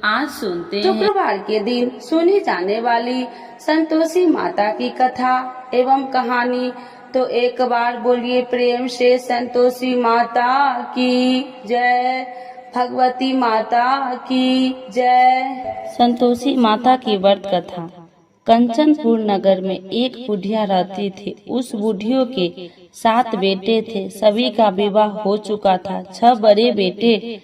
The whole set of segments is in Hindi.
आज सुनते हैं शुक्रवार के दिन सुनी जाने वाली संतोषी माता की कथा एवं कहानी। तो एक बार बोलिए प्रेम से संतोषी माता की जय, भगवती माता की जय। संतोषी माता की व्रत कथा। कंचनपुर नगर में एक बुढ़िया रहती थी। उस बुढ़ियों के 7 बेटे थे। सभी का विवाह हो चुका था। 6 बड़े बेटे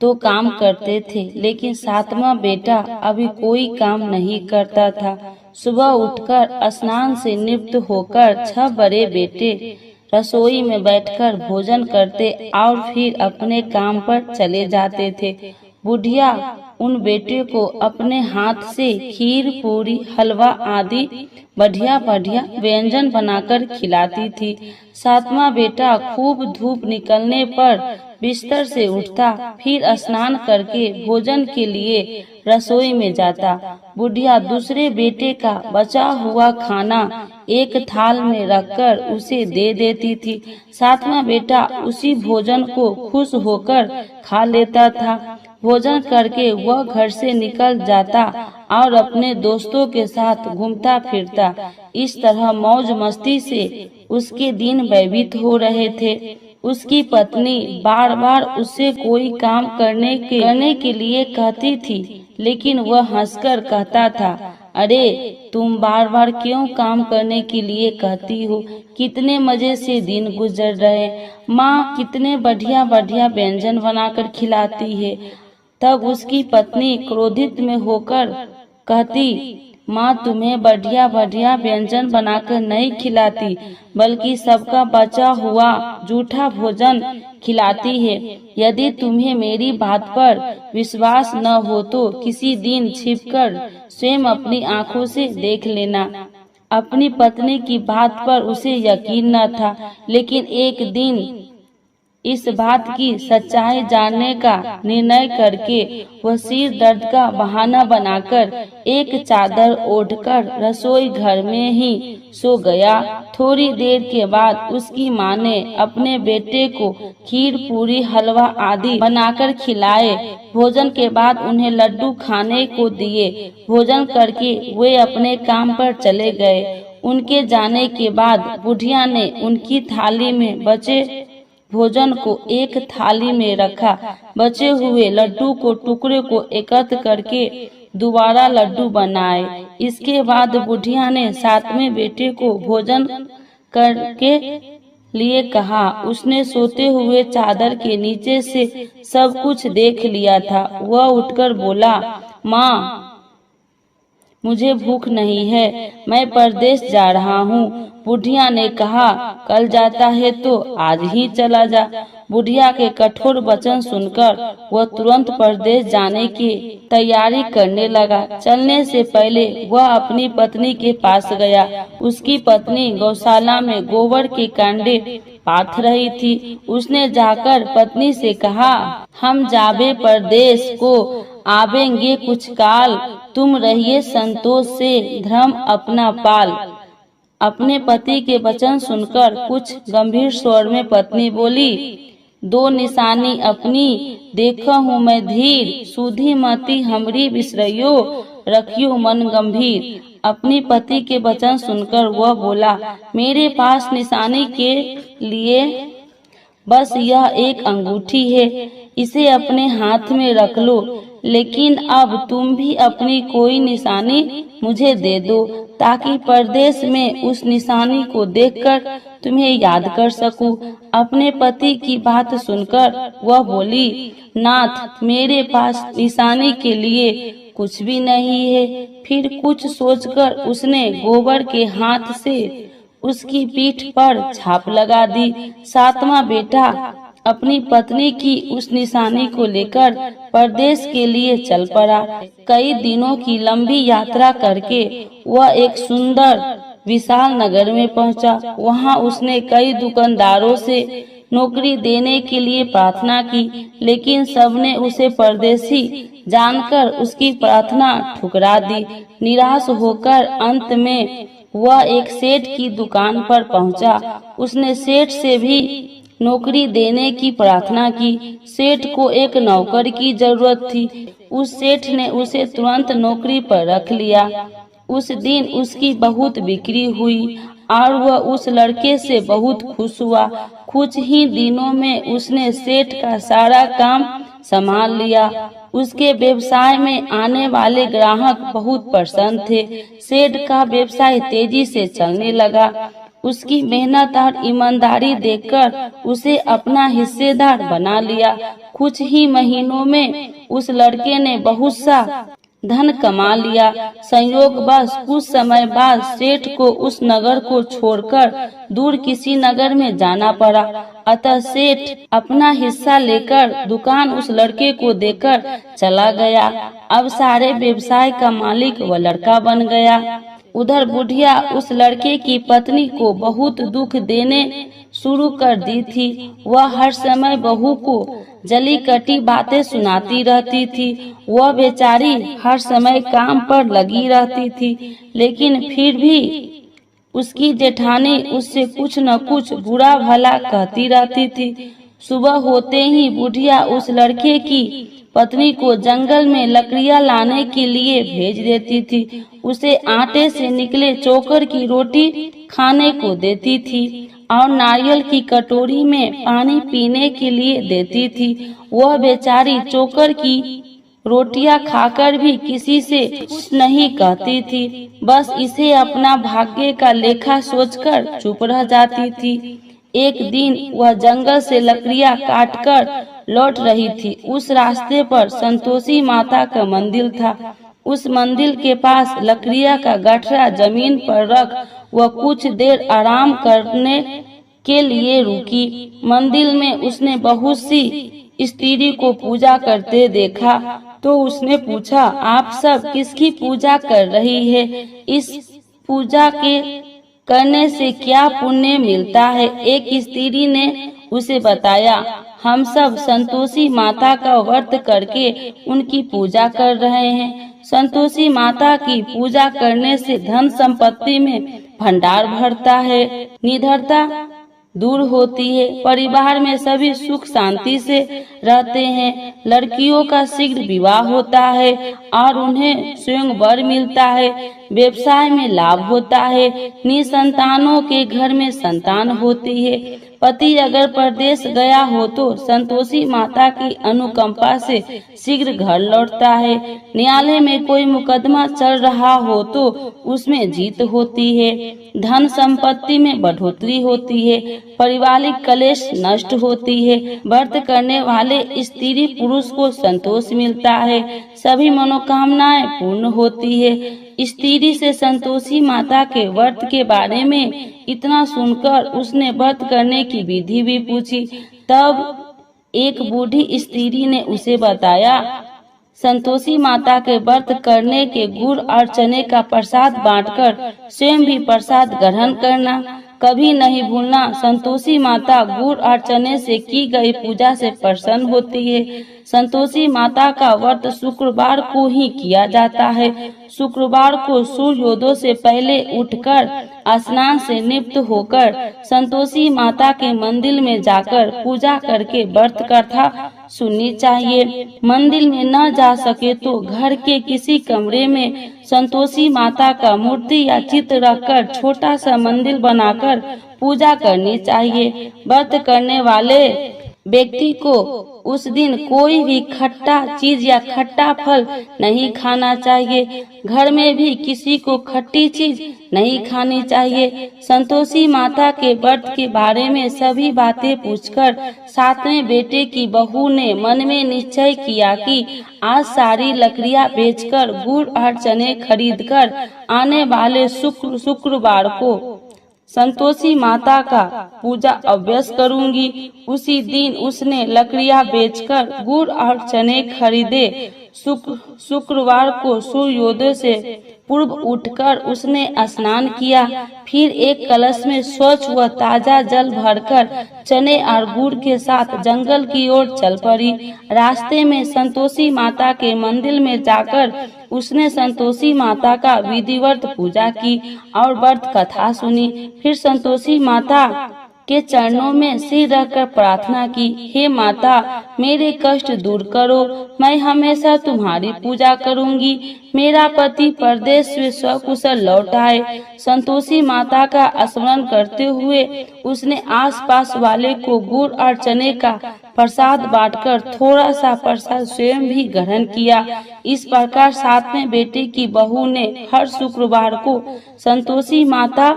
तो काम करते थे, लेकिन 7वां बेटा अभी कोई काम नहीं करता था। सुबह उठकर स्नान से निवृत्त होकर 6 बड़े बेटे रसोई में बैठकर भोजन करते और फिर अपने काम पर चले जाते थे। बुढ़िया उन बेटे को अपने हाथ से खीर, पूरी, हलवा आदि बढ़िया बढ़िया व्यंजन बनाकर खिलाती थी। 7वां बेटा खूब धूप निकलने पर बिस्तर से उठता, फिर स्नान करके भोजन के लिए रसोई में जाता। बुढ़िया दूसरे बेटे का बचा हुआ खाना एक थाल में रखकर उसे दे देती थी। 7वां बेटा उसी भोजन को खुश होकर खा लेता था। भोजन करके वह घर से निकल जाता और अपने दोस्तों के साथ घूमता फिरता। इस तरह मौज मस्ती से उसके दिन व्यतीत हो रहे थे। उसकी पत्नी बार बार उससे कोई काम करने के लिए कहती थी, लेकिन वह हंसकर कहता था, अरे तुम बार बार क्यों काम करने के लिए कहती हो? कितने मजे से दिन गुजर रहे। माँ कितने बढ़िया बढ़िया व्यंजन बनाकर खिलाती है। तब उसकी पत्नी क्रोधित में होकर कहती, माँ तुम्हें बढ़िया बढ़िया व्यंजन बनाकर नहीं खिलाती, बल्कि सबका बचा हुआ जूठा भोजन खिलाती है। यदि तुम्हें मेरी बात पर विश्वास न हो तो किसी दिन छिपकर स्वयं अपनी आंखों से देख लेना। अपनी पत्नी की बात पर उसे यकीन न था, लेकिन एक दिन इस बात की सच्चाई जानने का निर्णय करके वह सिर दर्द का बहाना बनाकर एक चादर ओढ़कर रसोई घर में ही सो गया। थोड़ी देर के बाद उसकी माँ ने अपने बेटे को खीर, पूरी, हलवा आदि बनाकर खिलाए। भोजन के बाद उन्हें लड्डू खाने को दिए। भोजन करके वे अपने काम पर चले गए। उनके जाने के बाद बुढ़िया ने उनकी थाली में बचे भोजन को एक थाली में रखा। बचे हुए लड्डू को टुकड़े को एकत्र करके दोबारा लड्डू बनाए। इसके बाद बुढ़िया ने 7वें बेटे को भोजन करके लिए कहा। उसने सोते हुए चादर के नीचे से सब कुछ देख लिया था। वह उठकर बोला, माँ मुझे भूख नहीं है, मैं परदेश जा रहा हूँ। बुढ़िया ने कहा, कल जाता है तो आज ही चला जा। बुढ़िया के कठोर वचन सुनकर वह तुरंत परदेश जाने की तैयारी करने लगा। चलने से पहले वह अपनी पत्नी के पास गया। उसकी पत्नी गौशाला में गोबर के कांडे पाथ रही थी। उसने जाकर पत्नी से कहा, हम जाबे परदेश को आवेंगे कुछ काल, तुम रहिए संतोष से धर्म अपना पाल। अपने पति के वचन सुनकर कुछ गंभीर स्वर में पत्नी बोली, 2 निशानी अपनी देखो हूँ मैं धीर, सुधी मती हमरी बिसरइयो, रखियो मन गंभीर। अपनी पति के वचन सुनकर वह बोला, मेरे पास निशानी के लिए बस यह एक अंगूठी है, इसे अपने हाथ में रख लो, लेकिन अब तुम भी अपनी कोई निशानी मुझे दे दो, ताकि परदेश में उस निशानी को देखकर तुम्हें याद कर सकूं। अपने पति की बात सुनकर वह बोली, नाथ मेरे पास निशानी के लिए कुछ भी नहीं है। फिर कुछ सोचकर उसने गोबर के हाथ से उसकी पीठ पर छाप लगा दी। 7वां बेटा अपनी पत्नी की उस निशानी को लेकर परदेश के लिए चल पड़ा। कई दिनों की लंबी यात्रा करके वह एक सुंदर विशाल नगर में पहुंचा। वहां उसने कई दुकानदारों से नौकरी देने के लिए प्रार्थना की, लेकिन सबने उसे परदेशी जानकर उसकी प्रार्थना ठुकरा दी। निराश होकर अंत में वह एक सेठ की दुकान पर पहुंचा। उसने सेठ से भी नौकरी देने की प्रार्थना की। सेठ को एक नौकर की जरूरत थी। उस सेठ ने उसे तुरंत नौकरी पर रख लिया। उस दिन उसकी बहुत बिक्री हुई और वह उस लड़के से बहुत खुश हुआ। कुछ ही दिनों में उसने सेठ का सारा काम संभाल लिया। उसके व्यवसाय में आने वाले ग्राहक बहुत प्रसन्न थे। सेठ का व्यवसाय तेजी से चलने लगा। उसकी मेहनत और ईमानदारी देखकर उसे अपना हिस्सेदार बना लिया। कुछ ही महीनों में उस लड़के ने बहुत सा धन कमा लिया। संयोगवश कुछ समय बाद सेठ को उस नगर को छोड़कर दूर किसी नगर में जाना पड़ा। अतः सेठ अपना हिस्सा लेकर दुकान उस लड़के को देकर चला गया। अब सारे व्यवसाय का मालिक वह लड़का बन गया। उधर बुढ़िया उस लड़के की पत्नी को बहुत दुख देने शुरू कर दी थी। वह हर समय बहू को जली कटी बातें सुनाती रहती थी। वह बेचारी हर समय काम पर लगी रहती थी, लेकिन फिर भी उसकी जेठानी उससे कुछ न कुछ बुरा भला कहती रहती थी। सुबह होते ही बुढ़िया उस लड़के की पत्नी को जंगल में लकड़ियां लाने के लिए भेज देती थी। उसे आटे से निकले चोकर की रोटी खाने को देती थी और नारियल की कटोरी में पानी पीने के लिए देती थी। वह बेचारी चोकर की रोटियां खाकर भी किसी से कुछ नहीं कहती थी। बस इसे अपना भाग्य का लेखा सोचकर चुप रह जाती थी। एक दिन वह जंगल से लकड़ियां काटकर लौट रही थी। उस रास्ते पर संतोषी माता का मंदिर था। उस मंदिर के पास लकड़ियां का गठरा जमीन पर रख वह कुछ देर आराम करने के लिए रुकी। मंदिर में उसने बहुत सी स्त्री को पूजा करते देखा तो उसने पूछा, आप सब किसकी पूजा कर रही है? इस पूजा के करने से क्या पुण्य मिलता है? एक स्त्री ने उसे बताया, हम सब संतोषी माता का व्रत करके उनकी पूजा कर रहे हैं। संतोषी माता की पूजा करने से धन संपत्ति में भंडार भरता है, निडरता दूर होती है, परिवार में सभी सुख शांति से रहते हैं, लड़कियों का शीघ्र विवाह होता है और उन्हें स्वयं वर मिलता है, व्यवसाय में लाभ होता है, निसंतानों के घर में संतान होती है, पति अगर परदेश गया हो तो संतोषी माता की अनुकंपा से शीघ्र घर लौटता है, न्यायालय में कोई मुकदमा चल रहा हो तो उसमें जीत होती है, धन संपत्ति में बढ़ोतरी होती है, पारिवारिक कलेश नष्ट होती है, व्रत करने वाले स्त्री पुरुष को संतोष मिलता है, सभी मनोकामनाएं पूर्ण होती है। स्त्री से संतोषी माता के व्रत के बारे में इतना सुनकर उसने व्रत करने की विधि भी पूछी। तब एक बूढ़ी स्त्री ने उसे बताया, संतोषी माता के व्रत करने के गुड़ और चने का प्रसाद बांटकर स्वयं भी प्रसाद ग्रहण करना, कभी नहीं भूलना। संतोषी माता गुड़ और चने से की गई पूजा से प्रसन्न होती है। संतोषी माता का व्रत शुक्रवार को ही किया जाता है। शुक्रवार को सूर्योदय से पहले उठकर स्नान से निवृत्त होकर संतोषी माता के मंदिर में जाकर पूजा करके व्रत कथा सुननी चाहिए। मंदिर में न जा सके तो घर के किसी कमरे में संतोषी माता का मूर्ति या चित्र रखकर छोटा सा मंदिर बनाकर पूजा करनी चाहिए। व्रत करने वाले व्यक्ति को उस दिन कोई भी खट्टा चीज या खट्टा फल नहीं खाना चाहिए। घर में भी किसी को खट्टी चीज नहीं खानी चाहिए। संतोषी माता के व्रत के बारे में सभी बातें पूछकर सातवें बेटे की बहू ने मन में निश्चय किया कि आज सारी लकड़ियां बेचकर गुड़ और चने खरीदकर आने वाले शुक्रवार को संतोषी माता का पूजा अवश्य करूंगी। उसी दिन उसने लकड़ियां बेचकर गुड़ और चने खरीदे। शुक्रवार को सूर्योदय से पूर्व उठकर उसने स्नान किया, फिर एक कलश में स्वच्छ व ताजा जल भरकर चने और गुड़ के साथ जंगल की ओर चल पड़ी। रास्ते में संतोषी माता के मंदिर में जाकर उसने संतोषी माता का विधिवत पूजा की और व्रत कथा सुनी। फिर संतोषी माता के चरणों में सिर रखकर प्रार्थना की, हे माता मेरे कष्ट दूर करो, मैं हमेशा तुम्हारी पूजा करूंगी। मेरा पति परदेश से सकुशल लौट आए। संतोषी माता का स्मरण करते हुए उसने आसपास वाले को गुड़ और चने का प्रसाद बांटकर थोड़ा सा प्रसाद स्वयं भी ग्रहण किया। इस प्रकार सातवें बेटे की बहू ने हर शुक्रवार को संतोषी माता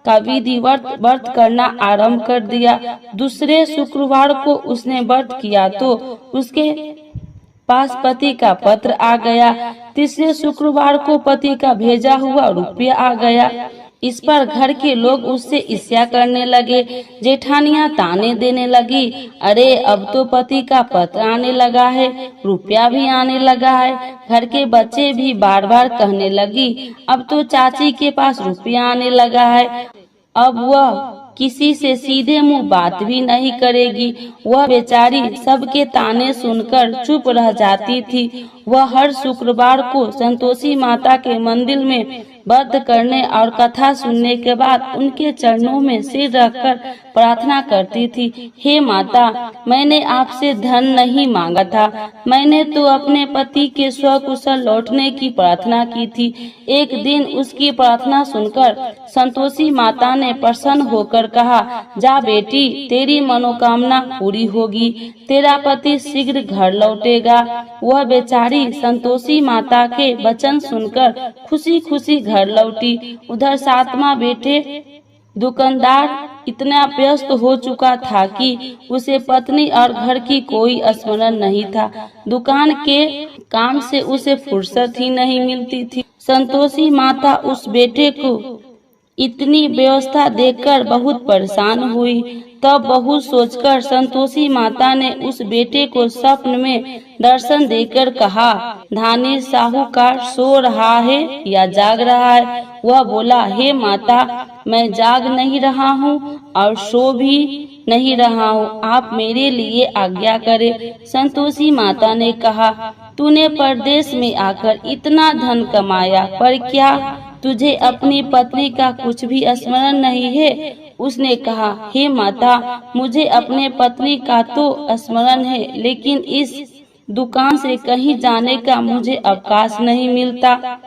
का विधिवत व्रत करना आरंभ कर दिया। दूसरे शुक्रवार को उसने व्रत किया तो उसके पास पति का पत्र आ गया। तीसरे शुक्रवार को पति का भेजा हुआ रुपया आ गया। इस पर घर के लोग उससे ईर्ष्या करने लगे। जेठानियां ताने देने लगी, अरे अब तो पति का पत्र आने लगा है, रुपया भी आने लगा है। घर के बच्चे भी बार बार कहने लगी, अब तो चाची के पास रुपया आने लगा है। अब वह किसी से सीधे मुंह बात भी नहीं करेगी। वह बेचारी सबके ताने सुनकर चुप रह जाती थी। वह हर शुक्रवार को संतोषी माता के मंदिर में व्रत करने और कथा सुनने के बाद उनके चरणों में सिर रखकर प्रार्थना करती थी, हे माता मैंने आपसे धन नहीं मांगा था, मैंने तो अपने पति के स्वकुशल लौटने की प्रार्थना की थी। एक दिन उसकी प्रार्थना सुनकर संतोषी माता ने प्रसन्न होकर कहा, जा बेटी तेरी मनोकामना पूरी होगी, तेरा पति शीघ्र घर लौटेगा। वह बेचारी संतोषी माता के वचन सुनकर खुशी खुशी घर लौटी। उधर सातवां बेटे दुकानदार इतना व्यस्त हो चुका था कि उसे पत्नी और घर की कोई स्मरण नहीं था। दुकान के काम से उसे फुर्सत ही नहीं मिलती थी। संतोषी माता उस बेटे को इतनी व्यवस्था देखकर बहुत परेशान हुई। तब बहुत सोचकर संतोषी माता ने उस बेटे को स्वप्न में दर्शन देकर कहा, धानी साहूकार सो रहा है या जाग रहा है? वह बोला, हे माता मैं जाग नहीं रहा हूँ और सो भी नहीं रहा हूँ, आप मेरे लिए आज्ञा करें। संतोषी माता ने कहा, तूने परदेश में आकर इतना धन कमाया पर क्या तुझे अपनी पत्नी का कुछ भी स्मरण नहीं है? उसने कहा, हे माता मुझे अपने पत्नी का तो स्मरण है, लेकिन इस दुकान से कहीं जाने का मुझे अवकाश नहीं मिलता।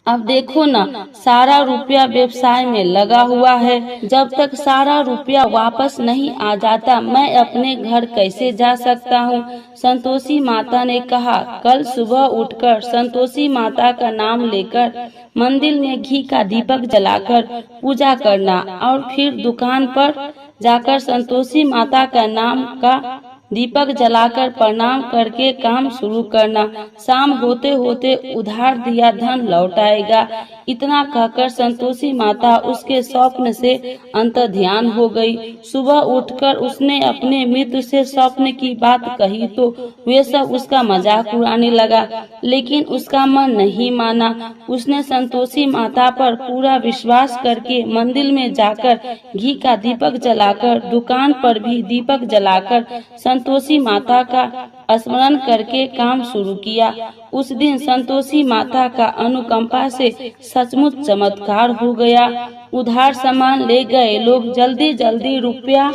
अब देखो ना सारा रुपया व्यवसाय में लगा हुआ है, जब तक सारा रुपया वापस नहीं आ जाता मैं अपने घर कैसे जा सकता हूँ? संतोषी माता ने कहा, कल सुबह उठकर संतोषी माता का नाम लेकर मंदिर में घी का दीपक जलाकर पूजा करना और फिर दुकान पर जाकर संतोषी माता का नाम का दीपक जलाकर प्रणाम करके काम शुरू करना। शाम होते होते उधार दिया धन लौट आएगा। इतना कहकर संतोषी माता उसके स्वप्न से अंतर्ध्यान हो गई। सुबह उठकर उसने अपने मित्र से स्वप्न की बात कही तो वे सब उसका मजाक उड़ाने लगा, लेकिन उसका मन नहीं माना। उसने संतोषी माता पर पूरा विश्वास करके मंदिर में जाकर घी का दीपक जलाकर, दुकान पर भी दीपक जलाकर संतोषी माता का स्मरण करके काम शुरू किया। उस दिन संतोषी माता का अनुकंपा से सचमुच चमत्कार हो गया। उधार सामान ले गए लोग जल्दी जल्दी रुपया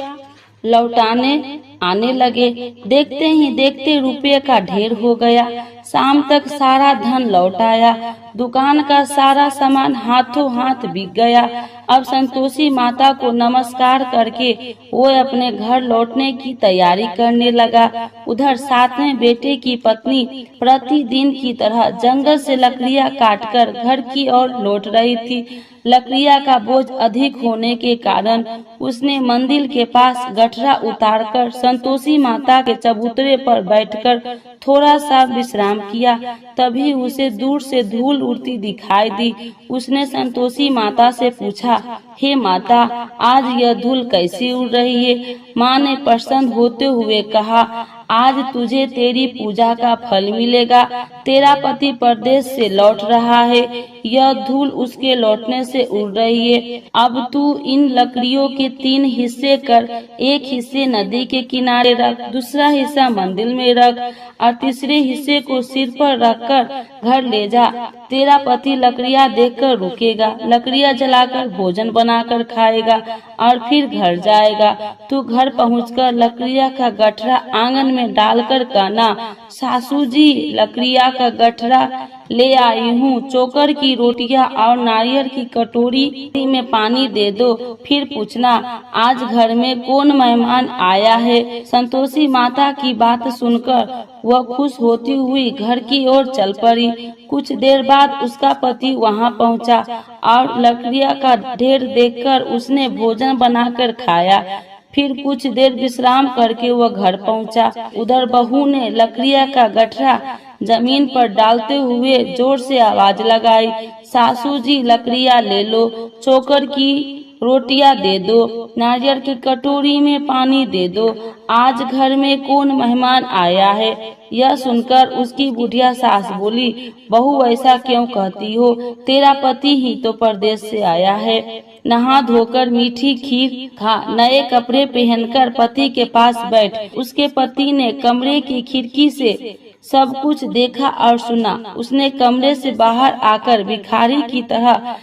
लौटाने आने लगे। देखते ही देखते रुपये का ढेर हो गया। शाम तक सारा धन लौट आया। दुकान का सारा सामान हाथों हाथ बिक गया। अब संतोषी माता को नमस्कार करके वो अपने घर लौटने की तैयारी करने लगा। उधर सातवें बेटे की पत्नी प्रतिदिन की तरह जंगल से लकड़ियां काटकर घर की ओर लौट रही थी। लकड़ियां का बोझ अधिक होने के कारण उसने मंदिर के पास गठरा उतारकर संतोषी माता के चबूतरे पर बैठकर थोड़ा सा विश्राम किया। तभी उसे दूर से धूल उड़ती दिखाई दी। उसने संतोषी माता से पूछा, हे माता आज यह धूल कैसी उड़ रही है? माँ ने प्रसन्न होते हुए कहा, आज तुझे तेरी पूजा का फल मिलेगा। तेरा पति परदेश से लौट रहा है, यह धूल उसके लौटने से उड़ रही है। अब तू इन लकड़ियों के 3 हिस्से कर, एक हिस्से नदी के किनारे रख, दूसरा हिस्सा मंदिर में रख और तीसरे हिस्से को सिर पर रखकर घर ले जा। तेरा पति लकड़ियाँ देखकर रुकेगा, लकड़ियाँ जलाकर भोजन बनाकर खाएगा और फिर घर जाएगा। तू घर पहुंचकर लकड़ियाँ का गठरा आंगन में डालकर कहना, सासू जी लकड़ियाँ का गठरा ले आई हूँ, चोकर की रोटियां और नारियल की कटोरी में पानी दे दो। फिर पूछना, आज घर में कौन मेहमान आया है। संतोषी माता की बात सुनकर वह खुश होती हुई घर की ओर चल पड़ी। कुछ देर बाद उसका पति वहां पहुंचा और लकड़ियाँ का ढेर देखकर उसने भोजन बनाकर खाया। फिर कुछ देर विश्राम करके वह घर पहुंचा। उधर बहू ने लकड़ियाँ का गठरा जमीन पर डालते हुए जोर से आवाज लगाई, सासू जी लकड़ियाँ ले लो, चोकर की रोटियां दे दो, नारियल की कटोरी में पानी दे दो, आज घर में कौन मेहमान आया है। यह सुनकर उसकी बुढ़िया सास बोली, बहू ऐसा क्यों कहती हो, तेरा पति ही तो परदेश से आया है। नहा धोकर मीठी खीर खा, नए कपड़े पहनकर पति के पास बैठ। उसके पति ने कमरे की खिड़की से सब कुछ देखा और सुना। उसने कमरे से बाहर आकर भिखारी की तरह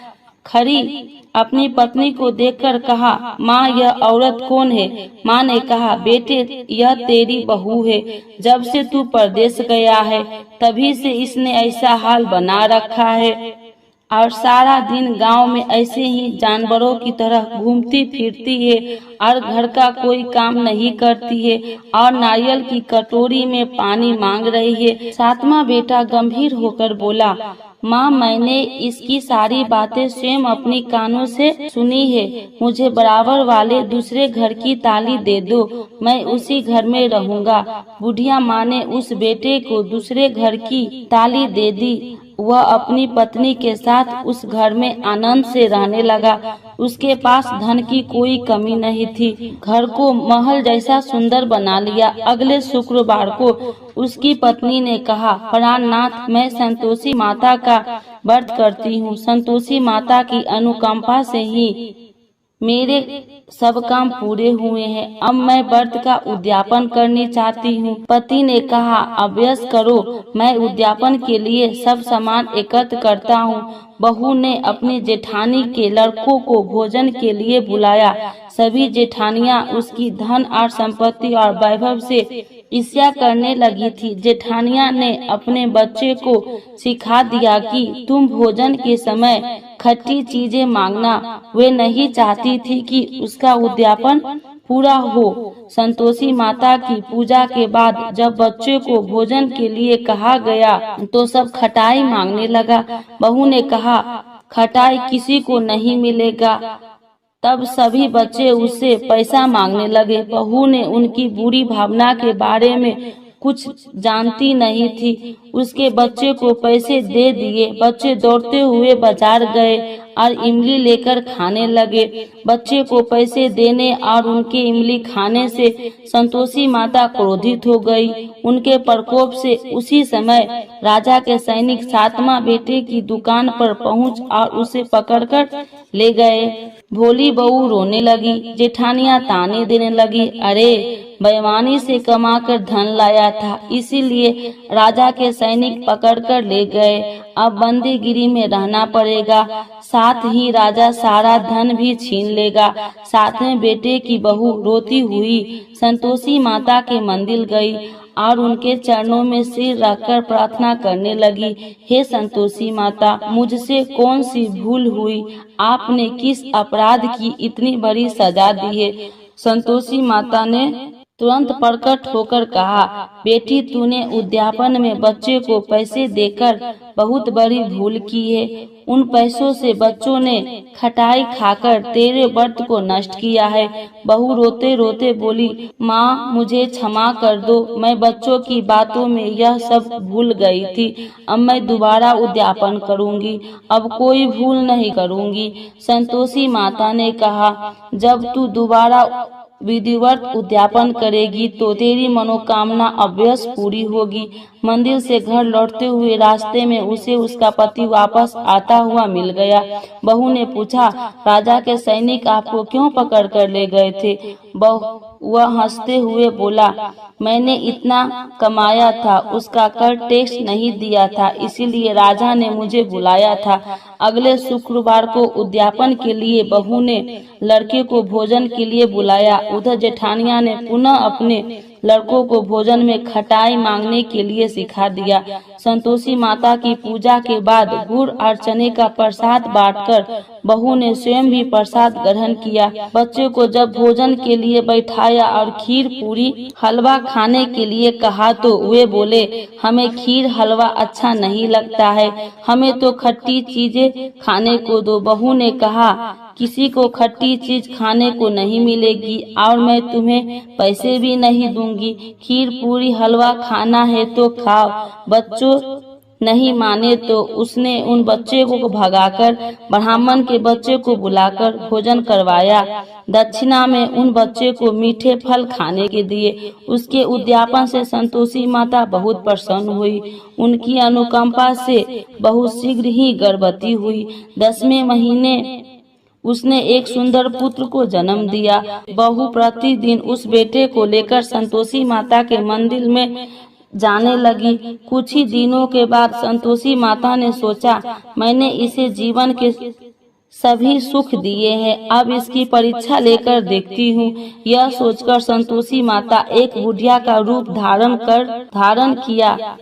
खड़ी अपनी पत्नी को देखकर कहा, माँ यह औरत कौन है। माँ ने कहा, बेटे यह तेरी बहू है, जब से तू परदेश गया है तभी से इसने ऐसा हाल बना रखा है और सारा दिन गांव में ऐसे ही जानवरों की तरह घूमती फिरती है और घर का कोई काम नहीं करती है और नारियल की कटोरी में पानी मांग रही है। 7वां बेटा गंभीर होकर बोला, माँ मैंने इसकी सारी बातें स्वयं अपनी कानों से सुनी है। मुझे बराबर वाले दूसरे घर की ताली दे दो, मैं उसी घर में रहूंगा। बुढ़िया माँ ने उस बेटे को दूसरे घर की ताली दे दी। वह अपनी पत्नी के साथ उस घर में आनंद से रहने लगा। उसके पास धन की कोई कमी नहीं थी। घर को महल जैसा सुंदर बना लिया। अगले शुक्रवार को उसकी पत्नी ने कहा, प्राणनाथ मैं संतोषी माता का व्रत करती हूँ। संतोषी माता की अनुकंपा से ही मेरे सब काम पूरे हुए हैं। अब मैं व्रत का उद्यापन करनी चाहती हूँ। पति ने कहा, अभ्यास करो, मैं उद्यापन के लिए सब सामान एकत्र करता हूँ। बहू ने अपनी जेठानी के लड़कों को भोजन के लिए बुलाया। सभी जेठानियाँ उसकी धन और संपत्ति और वैभव से ईर्ष्या करने लगी थी। जेठानिया ने अपने बच्चे को सिखा दिया कि तुम भोजन के समय खट्टी चीजें मांगना। वे नहीं चाहती थी कि उसका उद्यापन पूरा हो। संतोषी माता की पूजा के बाद जब बच्चे को भोजन के लिए कहा गया तो सब खटाई मांगने लगा। बहू ने कहा, खटाई किसी को नहीं मिलेगा। तब सभी बच्चे उससे पैसा मांगने लगे। बहू ने उनकी बुरी भावना के बारे में कुछ जानती नहीं थी, उसके बच्चे को पैसे दे दिए। बच्चे दौड़ते हुए बाजार गए और इमली लेकर खाने लगे। बच्चे को पैसे देने और उनके इमली खाने से संतोषी माता क्रोधित हो गई। उनके प्रकोप से उसी समय राजा के सैनिक 7वां बेटे की दुकान पर पहुंच और उसे पकड़कर ले गए। भोली बहू रोने लगी। जेठानियां ताने देने लगी, अरे बेईमानी से कमाकर धन लाया था, इसीलिए राजा के सैनिक पकड़कर ले गए। अब बंदीगिरी में रहना पड़ेगा, साथ ही राजा सारा धन भी छीन लेगा। 7वें बेटे की बहू रोती हुई संतोषी माता के मंदिर गई और उनके चरणों में सिर रखकर प्रार्थना करने लगी, हे संतोषी माता, मुझसे कौन सी भूल हुई? आपने किस अपराध की इतनी बड़ी सजा दी है? संतोषी माता ने तुरंत प्रकट होकर कहा, बेटी तूने उद्यापन में बच्चे को पैसे देकर बहुत बड़ी भूल की है। उन पैसों से बच्चों ने खटाई खाकर तेरे व्रत को नष्ट किया है। बहू रोते रोते बोली, माँ मुझे क्षमा कर दो, मैं बच्चों की बातों में यह सब भूल गई थी। अब मैं दोबारा उद्यापन करूँगी, अब कोई भूल नहीं करूँगी। संतोषी माता ने कहा, जब तू दोबारा विधिवत उद्यापन करेगी तो तेरी मनोकामना अवश्य पूरी होगी। मंदिर से घर लौटते हुए रास्ते में उसे उसका पति वापस आता हुआ मिल गया। बहू ने पूछा, राजा के सैनिक आपको क्यों पकड़ कर ले गए थे? वह हंसते हुए बोला, मैंने इतना कमाया था, उसका कर टैक्स नहीं दिया था, इसीलिए राजा ने मुझे बुलाया था। अगले शुक्रवार को उद्यापन के लिए बहू ने लड़के को भोजन के लिए बुलाया। उधर जेठानिया ने पुनः अपने लड़कों को भोजन में खटाई मांगने के लिए सिखा दिया। संतोषी माता की पूजा के बाद गुड़ और चने का प्रसाद बांटकर बहू ने स्वयं भी प्रसाद ग्रहण किया। बच्चों को जब भोजन के लिए बैठाया और खीर पूरी हलवा खाने के लिए कहा तो वे बोले, हमें खीर हलवा अच्छा नहीं लगता है, हमें तो खट्टी चीजें खाने को दो। बहू ने कहा, किसी को खट्टी चीज खाने को नहीं मिलेगी और मैं तुम्हें पैसे भी नहीं दूंगी। खीर पूरी हलवा खाना है तो खाओ। बच्चों नहीं माने तो उसने उन बच्चे को भगाकर ब्राह्मण के बच्चे को बुलाकर भोजन करवाया। दक्षिणा में उन बच्चे को मीठे फल खाने के दिए। उसके उद्यापन से संतोषी माता बहुत प्रसन्न हुई। उनकी अनुकंपा से बहुत शीघ्र ही गर्भवती हुई। 10वें महीने उसने एक सुंदर पुत्र को जन्म दिया। बहू प्रतिदिन उस बेटे को लेकर संतोषी माता के मंदिर में जाने लगी। कुछ ही दिनों के बाद संतोषी माता ने सोचा, मैंने इसे जीवन के सभी सुख दिए हैं, अब इसकी परीक्षा लेकर देखती हूँ। यह सोचकर संतोषी माता एक बुढ़िया का रूप धारण किया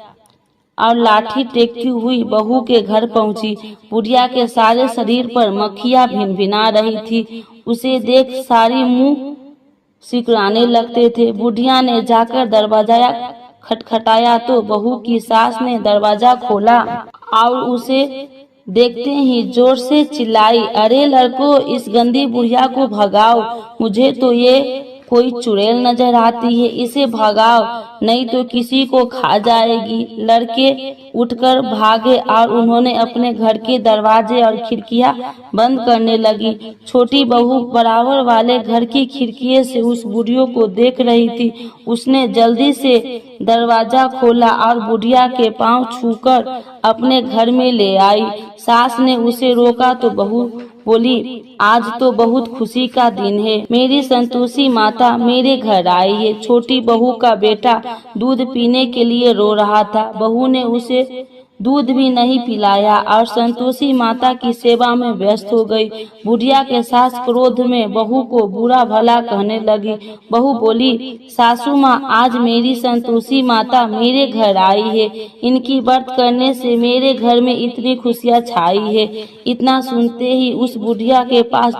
और लाठी टेकती हुई बहू के घर पहुंची। बुढ़िया के सारे शरीर पर मक्खियां भिनभिना रही थी। उसे देख सारी मुंह सिकुड़ाने लगते थे। बुढ़िया ने जाकर दरवाजा खटखटाया तो बहू की सास ने दरवाजा खोला और उसे देखते ही जोर से चिल्लाई, अरे लड़को, इस गंदी बुढ़िया को भगाओ, मुझे तो ये कोई चुड़ैल नजर आती है, इसे भगाओ नहीं तो किसी को खा जाएगी। लड़के उठकर भागे और उन्होंने अपने घर के दरवाजे और खिड़कियां बंद करने लगी। छोटी बहू बराबर वाले घर की खिड़की से उस बुढ़िया को देख रही थी। उसने जल्दी से दरवाजा खोला और बुढ़िया के पांव छूकर अपने घर में ले आई। सास ने उसे रोका तो बहू बोली, आज तो बहुत खुशी का दिन है, मेरी संतोषी माता मेरे घर आई है। छोटी बहू का बेटा दूध पीने के लिए रो रहा था। बहू ने उसे दूध भी नहीं पिलाया और संतोषी माता की सेवा में व्यस्त हो गई। बुढ़िया के सास क्रोध में बहू को बुरा भला कहने लगी। बहू बोली, सासू माँ, आज मेरी संतोषी माता मेरे घर आई है, इनकी व्रत करने से मेरे घर में इतनी खुशियाँ छाई है। इतना सुनते ही उस बुढ़िया के पास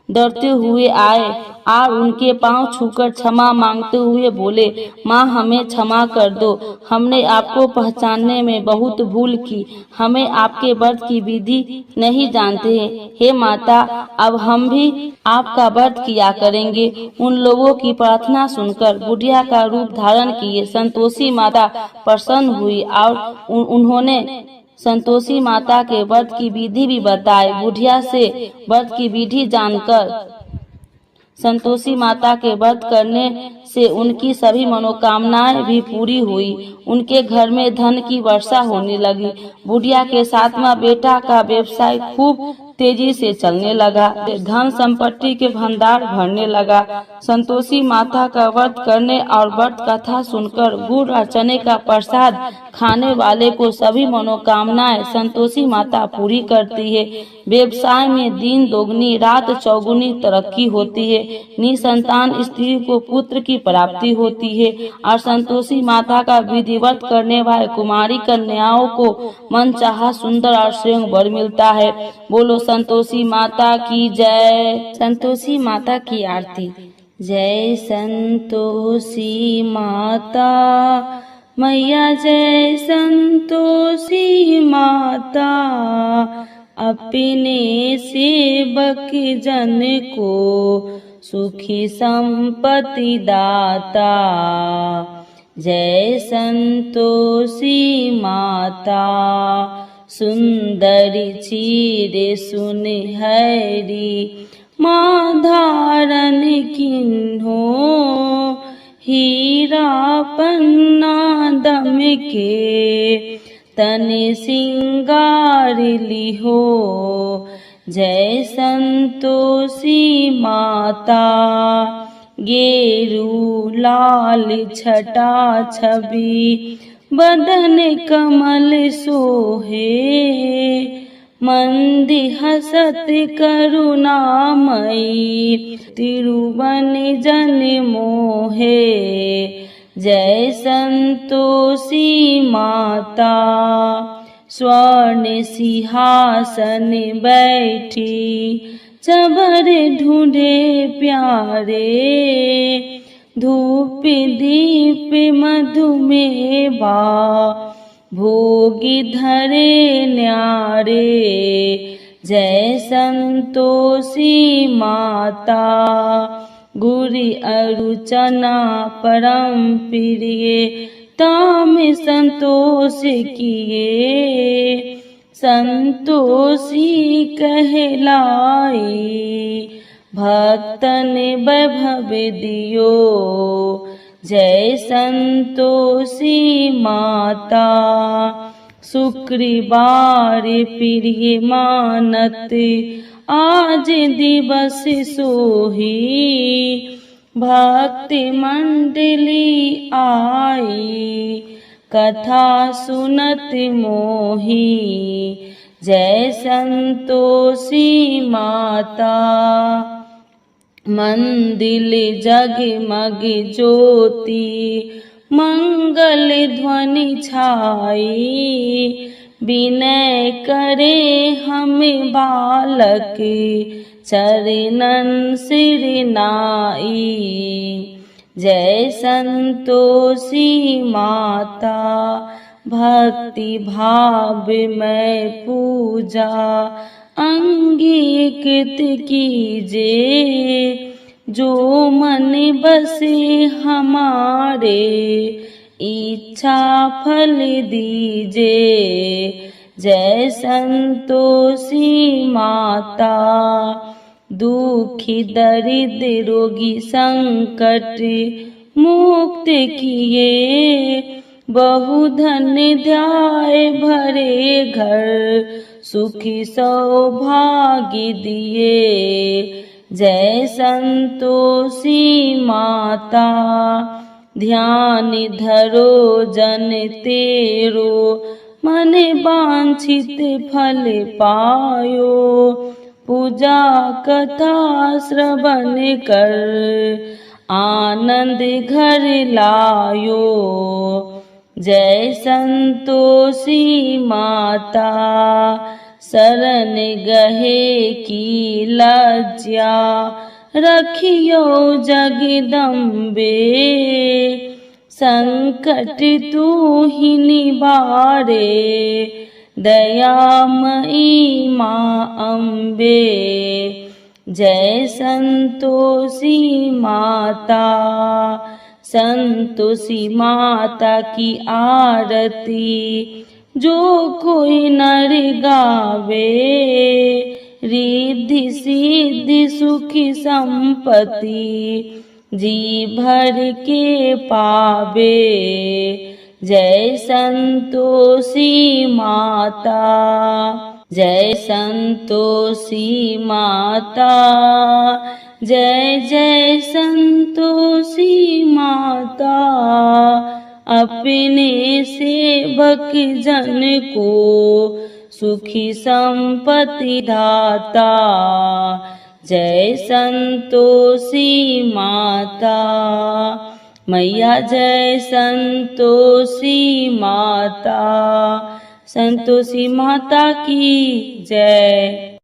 दौड़ते हुए आए और उनके पांव छूकर क्षमा मांगते हुए बोले, माँ हमें क्षमा कर दो, हमने आपको पहचानने में बहुत भूल की, हमें आपके व्रत की विधि नहीं जानते हैं। हे माता, अब हम भी आपका व्रत किया करेंगे। उन लोगों की प्रार्थना सुनकर बुढ़िया का रूप धारण किए संतोषी माता प्रसन्न हुई और उन्होंने संतोषी माता के व्रत की विधि भी बताई। बुढ़िया से व्रत की विधि जानकर संतोषी माता के व्रत करने से उनकी सभी मनोकामनाएं भी पूरी हुई। उनके घर में धन की वर्षा होने लगी। बुढ़िया के 7वां बेटा का व्यवसाय खूब तेजी से चलने लगा। धन संपत्ति के भंडार भरने लगा। संतोषी माता का व्रत करने और व्रत कथा सुनकर गुड़ और चने का प्रसाद खाने वाले को सभी मनोकामनाएं संतोषी माता पूरी करती है। व्यवसाय में दिन दोगुनी रात चौगुनी तरक्की होती है। निसंतान स्त्री को पुत्र की प्राप्ति होती है और संतोषी माता का विधिवत करने वाले कुमारी कन्याओं को मनचाहा सुंदर और श्रेष्ठ वर मिलता है। बोलो संतोषी माता की जय। संतोषी माता की आरती। जय संतोषी माता मैया, जय संतोषी माता, अपने सेवक जन को सुखी संपत्ति दाता। जय संतोषी माता, सुंदरी चीर सुनहरी, माँ धारण किन्हो हीरा पन्ना दम के तन सिंगार लिहो जय संतोषी माता। गेरू लाल छटा छवि बदन कमल सोहे मंदी हसत करुणामयी तिरुवन जन मोहे जय संतोषी माता। स्वर्ण सिंहासन बैठी चबर ढूंढे प्यारे धूप दीप मधुमेवा भोगी धरे न्यारे जय संतोषी माता। गुरी अरुचना परम प्रिय ताम संतोष किए संतोषी कहलाई भक्तन वैभव दियो जय संतोषी माता। शुक्रवार प्रिय मानत आज दिवस सोही भक्ति मंडली आई कथा सुनत मोही जय संतोषी माता। मंदिर जगमग ज्योति मंगल ध्वनि छाई विनय करे हम बालक चरणन सिर नाई जय संतोषी माता। भक्ति भाव में पूजा अंगीकृत कीजे जो मन बसे हमारे इच्छा फल दीजे जय संतोषी माता। दुखी दरिद्र रोगी संकट मुक्त किए बहु धन्य ध्याय भरे घर सुखी सौभाग्य दिए जय संतोषी माता। ध्यान धरो जन तेरो मन वांछित फल पायो पूजा कथा श्रवण कर आनंद घर लायो जय संतोषी माता। शरण गहे की लज्जा रखियो जगदम्बे संकट तू ही निवारे दयामयी माँ अम्बे जय संतोषी माता। संतोषी माता की आरती जो कोई नर गावे रिद्धि सिद्धि सुखी संपत्ति जी भर के पावे जय संतोषी माता। जय संतोषी माता जय जय संतोषी माता। अपने सेवक जन को सुखी संपत्ति दाता जय संतोषी माता। मैया जय संतोषी माता। संतोषी माता की जय।